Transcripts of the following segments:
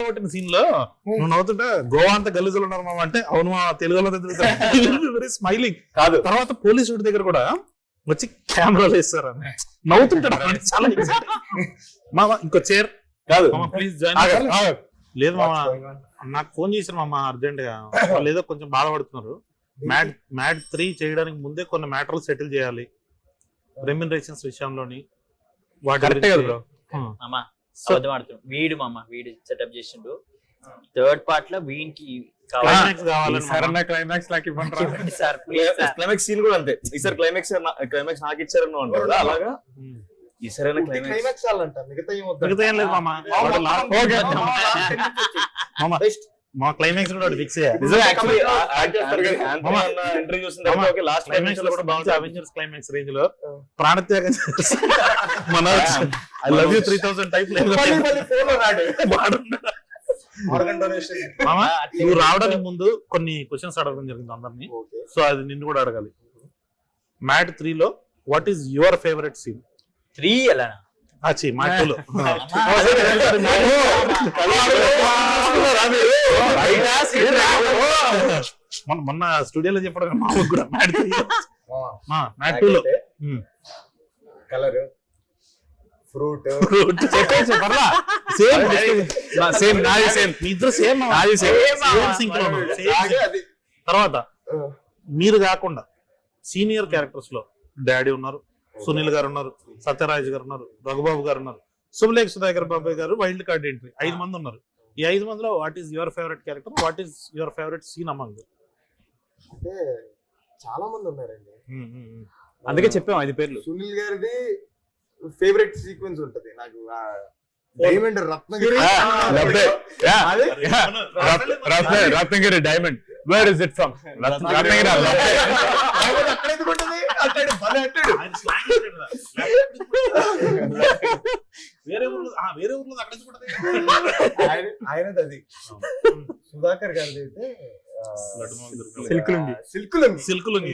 కొట్టిన సీన్ లో నువ్వు నవ్వుతుంటే గోవా అంతా గలీజులు ఉన్నారు మామ అంటే అవును మా తెలుగులో వెరీ స్మైలింగ్ కాదు. తర్వాత పోలీసు వాడి దగ్గర కూడా వచ్చి కెమెరాలు వేస్తారు నవ్వుతుంటాడు చాలా. మామ ఇంకో చైర్ కాదు ప్లీజ్ జాయిన్. లేదు మామ నాకు ఫోన్ చేశారు మామ అర్జెంట్ గా, వాళ్ళు ఏదో కొంచెం బాధపడుతున్నారు. మ్యాడ్ 3 చేయడానికి ముందే కొన్ని మ్యాటర్లు సెటిల్ చేయాలి రెమ్యునరేషన్స్ విషయంలోని. వీడు సెటప్ చేసిండు థర్డ్ పార్ట్ లో వీనికి క్లైమాక్స్ సీన్ కూడా అంతే. ఈసారి క్లైమాక్స్ నాకు ఇచ్చారని అంటారు అలాగా. ఈసారి క్లైమాక్స్ మిగతా ఏం లేదు మామ. మా క్లైమాక్స్ కూడా ఫిక్స్ అవెంజర్స్ క్లైమాక్స్ రేంజ్ లో ప్రాణత్యాగం మన ఐ లవ్ యూ 3000 టైప్ నువ్వు రావడానికి ముందు కొన్ని క్వశ్చన్స్ అడగడం జరిగింది అందరినీ. సో అది నిన్ను కూడా అడగాలి. మ్యాడ్ 3 లో what is your favourite scene? 3 ఎలా మాటలు మొన్న స్టూడియోలో చెప్పడం మాకు కూడా మ్యాడ్ 2 లో కలర్ ఫ్రూట్ తర్వాత మీరు కాకుండా సీనియర్ క్యారెక్టర్స్ లో డాడీ ఉన్నారు, సునీల్ గారు ఉన్నారు, సత్యరాజ్ గారు ఉన్నారు, రఘుబాబు గారు ఉన్నారు, శుభలేఖ సుధాకర్ బాబాయ్ గారు, వైల్డ్ కార్డ్ ఎంట్రీ. 5 మంది ఉన్నారు. ఈ 5 మందిలో what is your favourite character? What is your favourite scene among? అంటే చాలా మంది ఉన్నారండి, అందుకే చెప్పాం 5 పేర్లు. సునీల్ గారిది ఫేవరెట్ సీక్వెన్స్ ఉంటది నాకు. Diamond Ratnagiri diamond where is it from? Ratnagiri ఆయనది అది. సుధాకర్ గారిది అయితే సిల్కులుంగి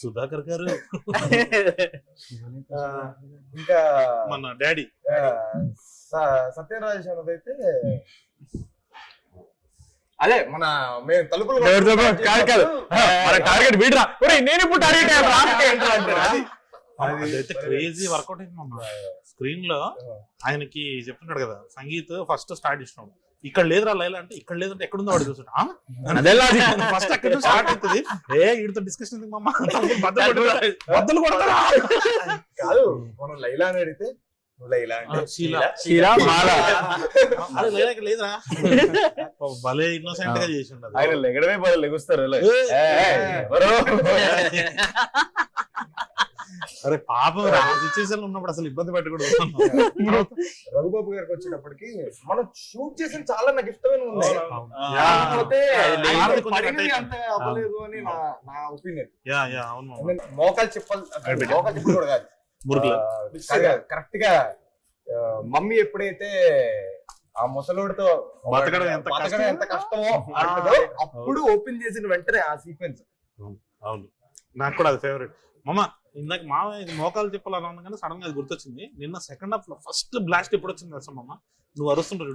సుధాకర్ గారు. ఇంకా మన డాడీ సత్యరాజ్ అన్నదైతే అదే మన మేము తలుపులు టార్గెట్ వీడరా నేను ఇప్పుడు అదైతే క్రేజీ వర్కౌట్ అయింది మమ్మ. స్క్రీన్ లో ఆయనకి చెప్తున్నాడు కదా సంగీత్ ఫస్ట్ స్టార్ట్ చేసినాడు, ఇక్కడ లేదురా లైలా అంటే ఇక్కడ లేదంటే ఎక్కడుందో వాడు చూస్తాడు. ఫస్ట్ అక్కడ స్టార్ట్ అవుతుంది. వీడితో డిస్కషన్ ఎందుకు మమ్మ, బద్దలు కొడతారా కాదు. మనం లైలా అని అడిగితే లేదురా భలే ఇన్నోసెంట్ గా చేసి ఉండదు. ఆయన లెగడమే బాగా లెగుస్తారు. అరే పాపం సిచ్యువేషన్ ఉన్నప్పుడు అసలు ఇబ్బంది పెట్టకూడదు. రఘుబాబు గారికి వచ్చేటప్పటికి మనం షూట్ చేసిన చాలా నాకు ఇష్టమైన ఉన్నాయి. అవ్వలేదు అని నా ఒపీనియన్. మోకాలు చెప్పాలి కూడా కాదు, కరెక్ట్ గా మమ్మీ ఎప్పుడైతే ఆ ముసలోడితో బతకడం ఎంత కష్టమో అంటదో అప్పుడు ఓపెన్ చేసిన వెంటనే ఆ సీక్వెన్స్. అవును, నాకు కూడా అది ఫేవరెట్. మామ ఇందాక మామ ఇది మోకాలు చెప్పాలని అన్నా కానీ సడన్ గా అది గుర్తొచ్చింది. నిన్న సెకండ్ హాఫ్ లో ఫస్ట్ బ్లాస్ట్ ఎప్పుడు వచ్చింది తెలుసా మామ? నువ్వు అరుస్తుంటాడు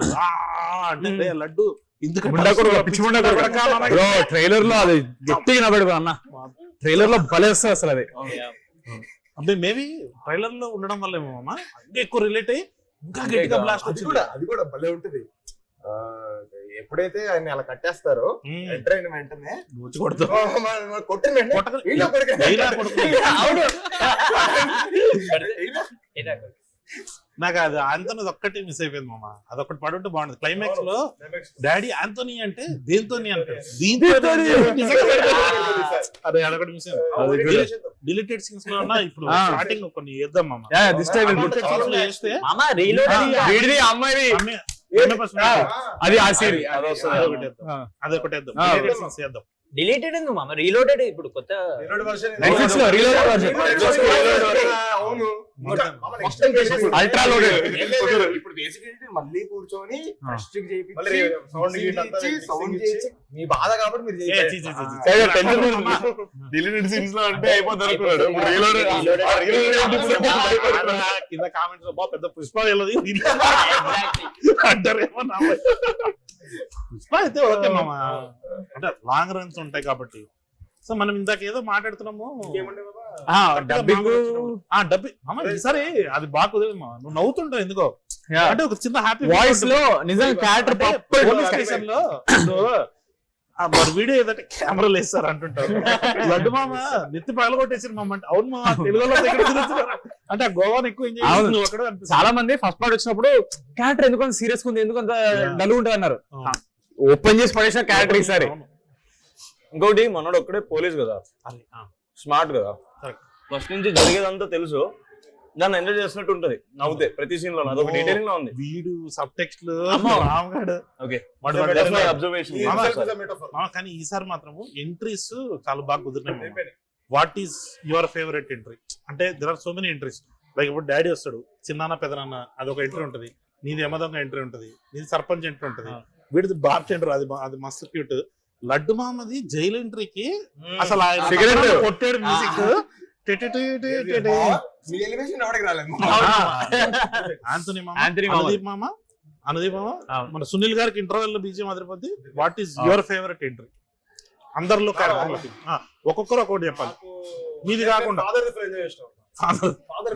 అంటే లడ్డు ట్రైలర్ లో అది గట్టిగా నవ్వడు అన్న. ట్రైలర్ లో భలేస్తుంది అసలు అది. అంటే మేబీ ట్రైలర్ లో ఉండడం వల్ల ఏమో మామ ఎక్కువ రిలేట్ అయ్యి ఇంకా గట్టిగా బ్లాస్ట్ వచ్చింది. అది కూడా భలే ఉంటది. ఎప్పుడైతే ఆయన అలా కట్టేస్తారో ఎంటర్ అయిన వెంటనే నాకు అది ఆంటోనీ ఒక్కటి మిస్ అయిపోయింది మామ. అదొకటి పడుంటే బాగుండదు. క్లైమాక్స్ లో డాడీ ఆంటోనీ అంటే దేంతో అంటే దీంతో అదే అదొకటి మిస్ అయింది. డిలీటెడ్ సీన్స్ లో ఉన్నా ఇప్పుడు స్టార్టింగ్ కొన్ని వేద్దాం మామ. వేస్తే అది ఆ సీన్ అదొకటి వేద్దాం. డిలీటెడ్ ఎందుకు మామ, రీలోడెడ్ ఇప్పుడు కొత్త Netflix లో reloaded version. అవును అల్ట్రా లోడెడ్. ఇప్పుడు బేసిక్ మళ్ళీ కూర్చొని ఆ. సౌండ్ చేయించి మీ బాధ కాబట్టి మీరు డిలీటెడ్ సీన్స్ లో అంటే అయిపోతుంది అనుకున్నాడు కింద కామెంట్స్ లో పెద్ద పుష్ప వెళ్ళదు అంటారేమో నా భయం. పుష్ప అయితే ఓకే మామ, అంటే లాంగ్ రన్స్ ఉంటాయి కాబట్టి. సో మనం ఇందాక ఏదో మాట్లాడుతున్నాము డబ్బింగ్ డబ్బింగ్ మామ, ఈసారి అది బాగా కుదిరింది మామ. నువ్వు నవ్వుతుంటావు ఎందుకో, అంటే ఒక చిన్న హ్యాపీ వాయిస్ లో నిజంగా క్యారెక్టర్ పోలీస్ స్టేషన్ లో మరి వీడియో ఏదంటే కెమెరాలు వేస్తారు అంటుంటారు. లడ్డు మామ నెత్తి పగలగొట్టేసారు మామ అంటే, అవును మామ తెలుగులో దగ్గర తిరుగుతున్నారు అంటే ఆ గోవాని ఎక్కువ ఎంజాయ్ చేస్తుంది నువ్వు అక్కడ అనిపిస్తుంది. చాలా మంది ఫస్ట్ పార్ట్ వచ్చినప్పుడు క్యారెక్టర్ ఎందుకంత సీరియస్ ఉంది, ఎందుకంత డల్ ఉంటుంది అన్నారు. ఓపెన్ చేసి పడేసిన క్యారెక్టర్ ఈసారి. అవును. ఇంకోటి మనోడు ఒక్కడే పోలీస్ కదా, అది, స్మార్ట్ కదా, Correct. ఫస్ట్ నుంచి జరిగేదంతా తెలుసు, దాన్ని ఎంజాయ్ చేసినట్టు ఉంటది నవ్వుతే ప్రతి సీన్ లో. అదొక డీటెయిలింగ్ లో ఉంది. వీడు సబ్ టెక్స్ట్ అమ్మో. రామగాడు ఓకే వాడు అబ్జర్వేషన్. మామ, కానీ ఈసారి మాత్రము ఎంట్రీస్ చాలా బాగా కుదిరినాయి. What is your favourite entry అంటే there are so many entries. Like ఇప్పుడు డాడీ వస్తాడు, చిన్నాన్న పెదనాన్న అదొక ఎంట్రీ ఉంటది, నీది యమదొంగ ఎంట్రీ ఉంటది, నీది సర్పంచ్ ఎంట్రీ ఉంటది, వీడిది బార్టెండర్ అది మస్తు క్యూట్. లడ్డు మామది జైలు ఎంట్రీకి అసలు ఆయన Cigarette. కొట్టాడు మ్యూజిక్ మీ ఎలివేషన్ ఎవరికి రాలేదు ఆంథనీ మామ, Anthony మామ. అనుదీప్ మామ, మన సునీల్ గారికి ఇంటర్వెల్ లో బీజం అదిరిపోద్ది. What is your favourite entry అందరిలో క్యారెక్టర్? ఒక్కొక్కరు ఒక్కొక్కటి చెప్పాలి, మీది కాకుండా. ఫాదర్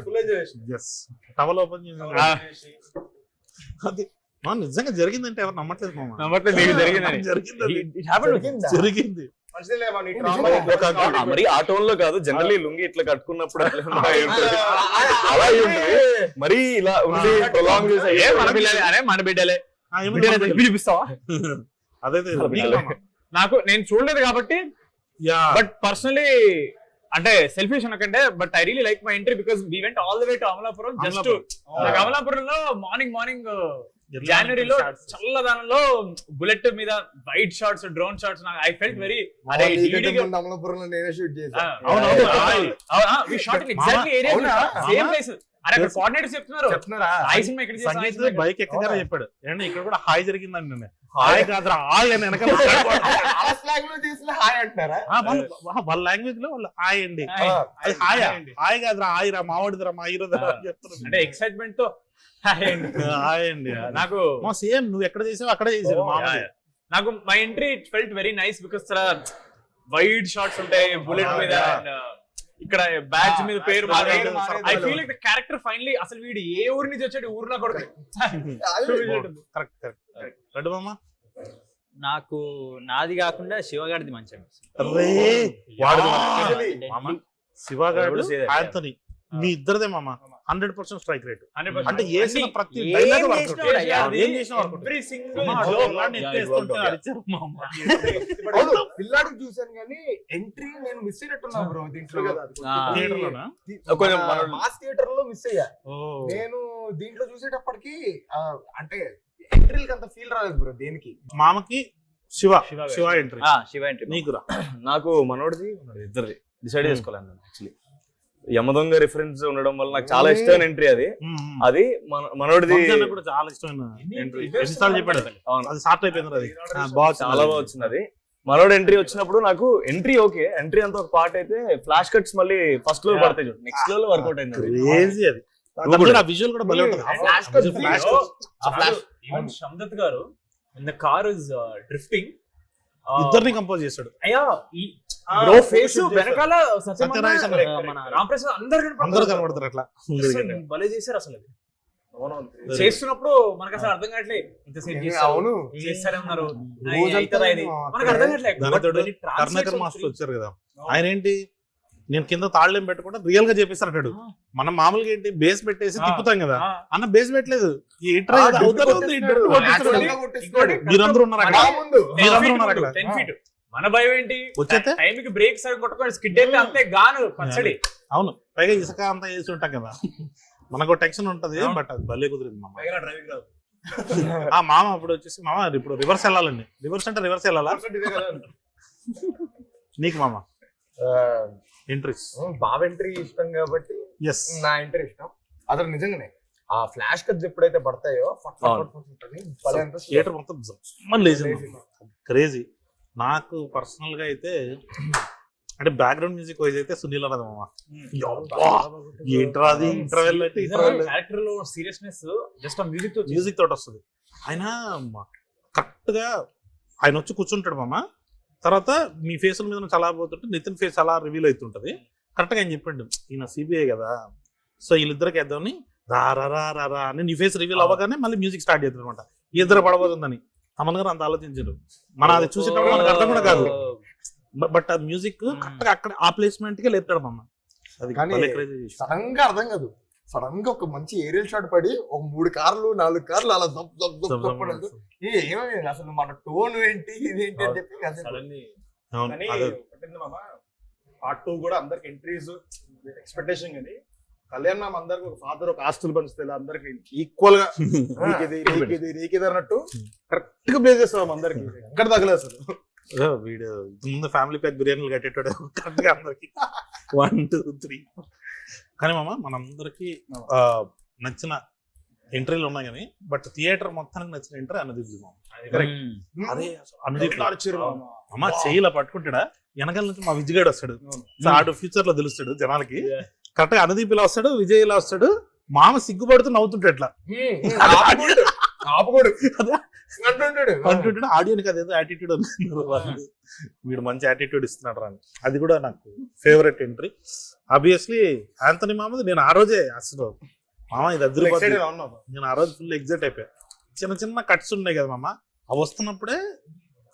ఫుల్ ఎంజాయ్ చేసిన ఎస్, టవల్ ఓపెన్ చేసి అది నిజంగా జరిగిందంటే ఎవరు నమ్మట్లేదు మామ. నమ్మట్లేదు, మీకు జరిగిందని. జరిగింది అది. జరిగిందా? జరిగింది. మరి ఆ టోన్ లో కాదు, జనరల్లీ లుంగి ఇట్లా కట్టుకున్నప్పుడు అట్లా అయి ఉంటుంది. అలా అయి ఉంటుంది. మరి ఇలా ఉండి ప్రొలాంగ్ చేసి ఏ మన పిల్లలే, అరే మన బిడ్డలే. ఆ, ఏమన్నా బిడ్డలే నమ్మట్లేదు. చూపిస్తావా? అదే నాకు నేను చూడలేదు కాబట్టి, యా బట్ పర్సనలీ అంటే సెల్ఫిష్ అనకంటే, but I really like my entry because we went all the way to Amalapuram. Just అమలాపురంలో మార్నింగ్ జనవరిలో చల్లదనంలో బుల్లెట్ మీద white shots, drone shots, I felt very అమలాపురంలో నేనే షూట్ చేశాను. We shot in exactly area, same place. అరే అక్కడ coordinators చెప్తున్నారు ఐ సినిమా ఇక్కడ చేసాం, సంగీత్ బైక్ ఎక్కగానే చెప్పాడు ఏంటంటే ఇక్కడ కూడా హాయ్ జరిగిందండి. నేను హాయ్ కాదురా హాయ్ అని వెనకాల హాయ్ అంటున్నారా? వాళ్ళ లాంగ్వేజ్ లో వాళ్ళు హాయ్ అండి, అది హాయ్ హాయ్ కాదురా హాయ్ రా మావాడిదిరా మా హీరోదిరా అని చెప్తున్నారు. అంటే ఎక్సైట్మెంట్ తో హాయ్ అండి. నాకు సేమ్ నువ్వు ఎక్కడ చేసావు అక్కడే చేసారు. నాకు my entry it felt very nice because చాలా వైడ్ షాట్స్ ఉంటాయి బుల్లెట్ మీద, ఇక్కడ బ్యాచ్ మీద పేరు. I feel like the character finally అసలు వీడు ఏ ఊరి నుంచి వచ్చాడు, ఊర్లో కొడుకు. కరెక్ట్ లడ్డు మామ. నాకు నాది కాకుండా శివగాడిది మంచిగా అరే వాడు మామ శివగాడు ఆంథనీ మీ ఇద్దరిదే మామ 100% స్ట్రైక్ రేట్. అంటే వేసిన ప్రతి డైలాగ్ ఏం చేసిన ఎవ్రీ సింగిల్ పిల్లాడు చూసాను కానీ ఎంట్రీ నేను మిస్ అయినట్టున్నా బ్రో దీంట్లో. మాస్ థియేటర్ లో మిస్ అయ్యా నేను. దీంట్లో చూసేటప్పటికి అంటే ఎంట్రీలకి అంత ఫీల్ రాలేదు బ్రో దేనికి. మామకి శివ ఎంట్రీ, శివ ఎంట్రీ నీకురా? నాకు మనోడిది ఇద్దరిది డిసైడ్ చేసుకోలేను యాక్చువల్లీ. యమదొంగ రిఫరెన్స్ ఉండడం వల్ల నాకు చాలా ఇష్టమైన ఎంట్రీ అది మనోడిది కూడా చాలా ఇష్టమైన ఎంట్రీ. ఎన్నిసార్లు చెప్పాడు అది సార్ట్ అయిపోయింది, అది చాలా బాగా వచ్చింది. అది మనోడు ఎంట్రీ వచ్చినప్పుడు నాకు ఎంట్రీ ఓకే, ఎంట్రీ అంతా ఒక పార్ట్ అయితే ఫ్లాష్ కట్స్ మళ్ళీ ఫస్ట్ లో పడతాయి చూడు, నెక్స్ట్ లో వర్కౌట్ అయింది. క్రేజీ అది. విజువల్ కూడా భలే ఉంటుంది. ఈవెన్ శందత్ గారు in the car is drifting, ఇద్దరిని కంపోజ్ చేశాడు. అయ్యా బ్రో ఫేస్ వెనకాల సత్యనారాయణ మన రామప్రసాద్ అందరు కనబడతారు అట్లా. భలే చేశారు అసలు. అది చేస్తున్నప్పుడు మనకు అసలు అర్థం కావట్లేదు, ఇంతసేపు చేస్తారన్నారు మనకు అర్థం కావట్లేదు. కర్ణాకర్ మాస్టర్ వచ్చారు కదా, ఆయన ఏంటి నేను కింద తాళ్ళేం పెట్టకుండా రియల్ గా చేపిస్తారు అంటాడు. మనం మామూలుగా ఏంటి బేస్ పెట్టేసి తిప్పుతాం కదా, అన్న బేస్ పెట్టలేదు. మీరందరూ ఉన్నారు అక్కడ, మన భయం ఏంటి వచ్చేస్తే టైంకి బ్రేక్ సరిగ్గా కొట్టుకోండి, స్కిడ్ అయితే అంతే గాను పచ్చడి. అవును, పైగా ఇసుక అంతా వేసి ఉంటాం కదా, మనకు టెన్షన్ ఉంటది. బట్ అది భలే కుదిరింది మామ. ఆ మామ ఇప్పుడు వచ్చేసి మామ ఇప్పుడు రివర్స్ వెళ్ళాలండి. రివర్స్ అంటే రివర్స్ వెళ్ళాలా? నీకు మామ ఎంట్రీస్ బావ ఎంట్రీ ఇష్టం కాబట్టి ఎస్ నా ఎంట్రీ ఇష్టం. అతను నిజంగానే ఆ ఫ్లాష్ కట్స్ ఎప్పుడైతే పడతాయో థియేటర్ మొత్తం క్రేజీ. నాకు పర్సనల్ గా అయితే అంటే బ్యాక్గ్రౌండ్ మ్యూజిక్ వైజ్ అయితే సునీల్ అన్నది మామ. ఏంట్రా అది ఇంటర్వెల్ అంటే క్యారెక్టర్ లో సీరియస్నెస్ జస్ట్ ఆ మ్యూజిక్ తోటి వస్తుంది. ఆయన కరెక్ట్ గా ఆయన వచ్చి కూర్చుంటాడు మామ. తర్వాత మీ ఫేస్ మీద నుంచి అలా పోతుంటే నితిన్ ఫేస్ అలా రివీల్ అవుతుంటది. కరెక్ట్ గా ఆయన చెప్పిండు ఈయన సిబిఐ కదా, సో వీళ్ళిద్దరికి వేద్దామని రా రా రా రా రా అని నీ ఫేస్ రివీల్ అవ్వగానే మళ్ళీ మ్యూజిక్ స్టార్ట్ చేస్తుంది అనమాట. ఇద్దరు పడబోతుందని అమన్ గారు అంత ఆలోచించారు. మనం అది చూసేటప్పుడు మనకు అర్థం కూడా కాదు. బట్ ఆ మ్యూజిక్ కరెక్ట్ గా అక్కడ ఆ ప్లేస్మెంట్ కే లేపుతాడు మమ్మ. అది సడన్ గా అర్థం కాదు. సడన్ గా ఒక మంచి ఏరియల్ షాట్ పడి ఒక 3 కార్లు 4 కార్లు అలా ఏమైంది అసలు మన టోన్ ఏంటి ఇదేంటి అని చెప్పి పార్ట్ 2 కూడా అందరికి ఎంట్రీస్ ఎక్స్పెక్టేషన్ కానీ కళ్యాణ్ మామ అందరికి ఒక ఫాదర్ ఒక ఆస్తులు పంచుతాయి అందరికి ఈక్వల్ గా నీకిది అన్నట్టు కరెక్ట్ గా ప్లే చేస్తాం అందరికి ఎక్కడ తగ్గలేదు అసలు. వీడియో ముందు ఫ్యామిలీ ప్యాక్ బిర్యానీలు కట్టేటాడు కరెక్ట్ గా అందరికి 1 2 3. కానీ మామ మనందరికి నచ్చిన ఎంట్రీలు ఉన్నాయి కానీ బట్ థియేటర్ మొత్తానికి నచ్చిన ఎంట్రీ అనుదీప్ మామ. అదే అనుదీప్ అమ్మ చెయ్యిలా పట్టుకుంటాడా వెనకాల నుంచి మా విజయగాడు వస్తాడు. సో ఆడు ఫ్యూచర్ లో తెలుస్తాడు జనాలకి. కరెక్ట్ గా అనుదీప్ ఇలా వస్తాడు, విజయ్ ఇలా వస్తాడు. మామ సిగ్గుపడుతూ నవ్వుతుంటాడు ఎట్లా అంటుంటాడు. ఆడియోనికి అదేదో యాటిట్యూడ్ అనుకున్నారు. వీడు మంచి యాటిట్యూడ్ ఇస్తున్నాడు అని. అది కూడా నాకు ఫేవరెట్ ఎంట్రీ. ఆబ్వియస్లీ ఆంథనీ మామది. నేను ఆ రోజే అసలు మామ ఇది అదిరిపోతుంది. నేను ఆ రోజు ఫుల్ ఎగ్జైట్ అయిపోయా. చిన్న చిన్న కట్స్ ఉన్నాయి కదా మామ, అవి వస్తున్నప్పుడే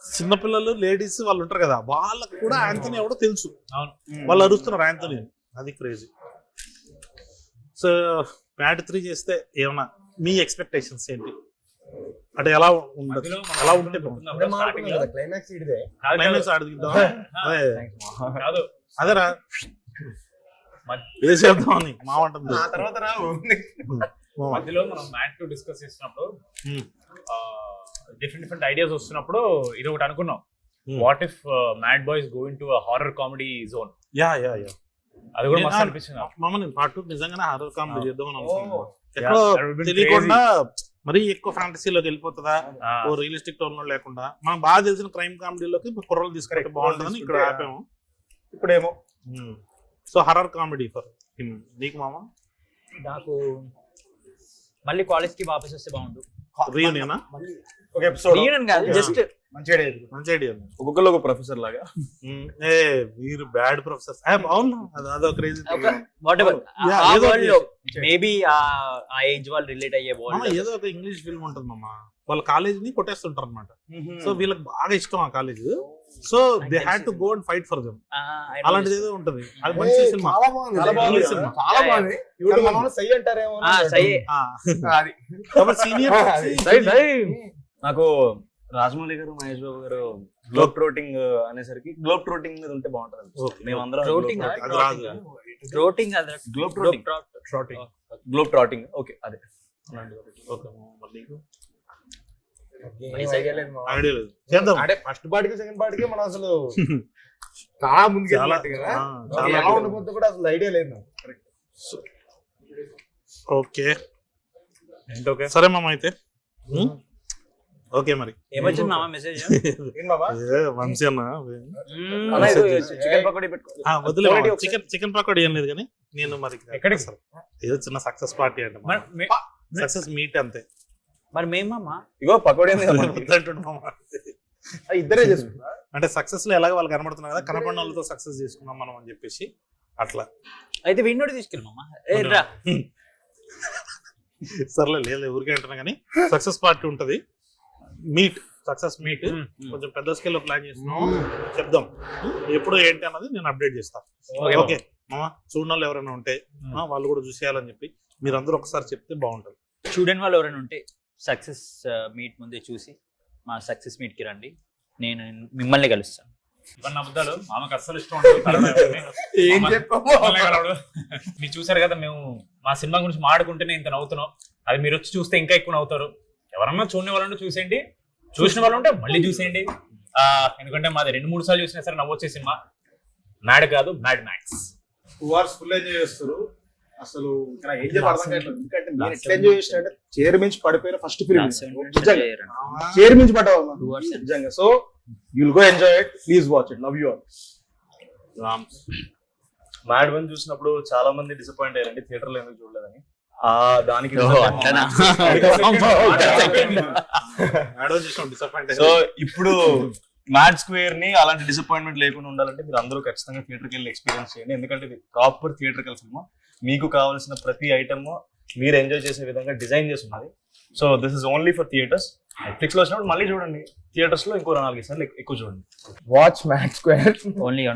చిన్నపిల్లలు లేడీస్ వాళ్ళు ఉంటారు కదా, వాళ్ళకు కూడా ఆంథనీ ఎవడో తెలుసు. వాళ్ళు అరుస్తున్నారు ఆంథనీ. అది క్రేజీ. సో ప్యాట్ 3 చేస్తే ఏమన్నా మీ ఎక్స్పెక్టేషన్స్ ఏంటి? అంటే ఎలా ఉండదు, ఎలా ఉంటే క్లైమాక్స్ ఆడుతుందాం అదేరా వేసేద్దామని మా ఉంటుంది. మధ్యలో మనం మ్యాట్ టు డిస్కస్ చేసినప్పుడు డిఫరెంట్ ఐడియాస్ వస్తున్నప్పుడు ఇది ఒకటి అనుకున్నాం. What if mad boys going to horror comedy zone. Yeah అది కూడా మస్తు అనిపించింది మామ. నేను పార్ట్ 2 నిజంగానే హారర్ కామెడీ చేద్దామని అనుకున్నాను. ఎక్కడో తెలియకుండా మరీ ఎక్కువ ఫ్యాంటసీలోకి వెళ్ళిపోతుందా, ఓ రియలిస్టిక్ టోన్ లో లేకుండా మనం బాగా తెలిసిన క్రైమ్ కామెడీలోకి కుర్రలు తీసుకుంటే బాగుంటుందని ఇక్కడ ఆపాము. ఇప్పుడేమో so horror comedy for him. నీకు మామ? నాకు మళ్ళీ కాలేజ్ కి వాపస్ వస్తే బాగుండు. రీయూనియనా? ఒక ఎపిసోడ్ రీయూనియన్ కాదు, జస్ట్ మంచి ఐడియా. ఒక్కొక్కరు ఒక ప్రొఫెసర్ లాగా. వీరు బ్యాడ్ ప్రొఫెసర్స్. అవును, అదో క్రేజీ. మేబీ ఆ ఏజ్ వాళ్ళు రిలేట్ అయ్యే ఏదో ఒక ఇంగ్లీష్ ఫిల్మ్ ఉంటుంది మామ. వాళ్ళ కాలేజ్ ని కొట్టేస్తుంటారు అనమాట. సో వీళ్ళకి బాగా ఇష్టం ఆ college. So they had to go and fight for them. అలాంటిది ఏదో ఉంటది. అది మంచి సినిమా, చాలా బాగుంది. నాకు రాజమౌళి గారు, మహేష్ బాబు గారు గ్లోబ్ ట్రోటింగ్ అనేసరికి గ్లోబ్ ట్రోటింగ్ మీద ఉంటే బాగుంటది. మేమందరం గ్లోబ్ ట్రోటింగ్ ఓకే అదే అంటే ఫస్ట్ పార్టీకి సెకండ్ పార్టీకి మనం అసలు చాలా ముందుకు ఎలా ఉండబోద్దు కూడా అసలు ఐడియా లేదు. ఓకే సరే మామ అయితే ఓకే. మరి ఏమొచ్చింది మామ మెసేజ్? వంశీ అన్న చికెన్ పకోడీ చికెన్ పకోడీ ఏం లేదు కానీ నేను మరి ఎక్కడికి ఏదో చిన్న సక్సెస్ పార్టీ అంటే సక్సెస్ మీట్ అంతే. మరి మేమమ్మా ఇగో పకోడీ ఇద్దరే చేసుకున్నా అంటే సక్సెస్ లో ఎలాగో వాళ్ళు కనబడుతున్నారు కదా, కనపడిన వాళ్ళతో సక్సెస్ చేసుకున్నాం మనం అని చెప్పేసి అట్లా. అయితే వీడినోడి తీసుకెళ్ళమమ్మా. సర్లే లేదు ఊరికే అంటున్నా కానీ సక్సెస్ పార్టీ ఉంటది. మీట్ సక్సెస్ మీట్ కొంచెం పెద్ద స్కేల్ లో ప్లాన్ చేస్తున్నాం, చెప్దాం ఎప్పుడు ఏంటి అన్నది నేను అప్డేట్ చేస్తాను. ఓకే మామ, చూడని వాళ్ళు ఎవరైనా ఉంటే వాళ్ళు కూడా చూసేయాలని చెప్పి మీరందరూ ఒకసారి చెప్తే బాగుంటది. చూడని వాళ్ళు ఎవరైనా ఉంటే సక్సెస్ మీట్ ముందే చూసి మా సక్సెస్ మీట్ కి రండి, నేను మిమ్మల్ని కలుస్తాను. ఇవన్నీ అబద్ధాలు మామకు అస్సలు ఇష్టం ఉండదు. మీరు చూసారు కదా, మేము మా సినిమా గురించి మాట్లాడుకుంటేనే ఇంత నవ్వుతున్నాం. అది మీరు వచ్చి చూస్తే ఇంకా ఎక్కువ నవ్వుతారు. ఎవరన్నా చూడని వాళ్ళంటే చూసేయండి, చూసిన వాళ్ళు ఉంటే మళ్ళీ చూసేయండి. ఎందుకంటే మాది 2-3 సార్లు చూసినా సరే నవ్వొచ్చే సినిమా. మ్యాడ్ కాదు, mad max. 2 hours full enjoy చేస్తారు. అసలు ఇక్కడ ఏం చెప్పి అర్థం కావట్లేదు. ఎందుకంటే నేను ఎట్లా ఎంజాయ్ చేసిన అంటే చైర్ మించి పడిపోయిన ఫస్ట్ ఫిల్మ్ చైర్ మించి పడ్డావు నిజంగా. So you'll go enjoy it, please watch it, love you all. Mad one చూసినప్పుడు చాలా మంది డిసప్పాయింట్ అయ్యారండి థియేటర్ లో ఎందుకు చూడలేదని. దానికి సో ఇప్పుడు మ్యాడ్ స్క్వేర్ ని అలాంటి డిసప్పాయింట్మెంట్ లేకుండా ఉండాలంటే మీరు అందరూ ఖచ్చితంగా థియేటర్కి వెళ్ళి ఎక్స్పీరియన్స్ చేయండి. ఎందుకంటే ఇది ప్రాపర్ థియేటర్కల్ సినిమా. మీకు కావాల్సిన ప్రతి ఐటమ్ మీరు ఎంజాయ్ చేసే విధంగా డిజైన్ చేసి ఉన్నది. So this is only for theatres. Netflix లో వచ్చినప్పుడు మళ్ళీ చూడండి, థియేటర్స్ లో ఇంకో 4 సార్లు ఎక్కువ చూడండి. Watch mad square only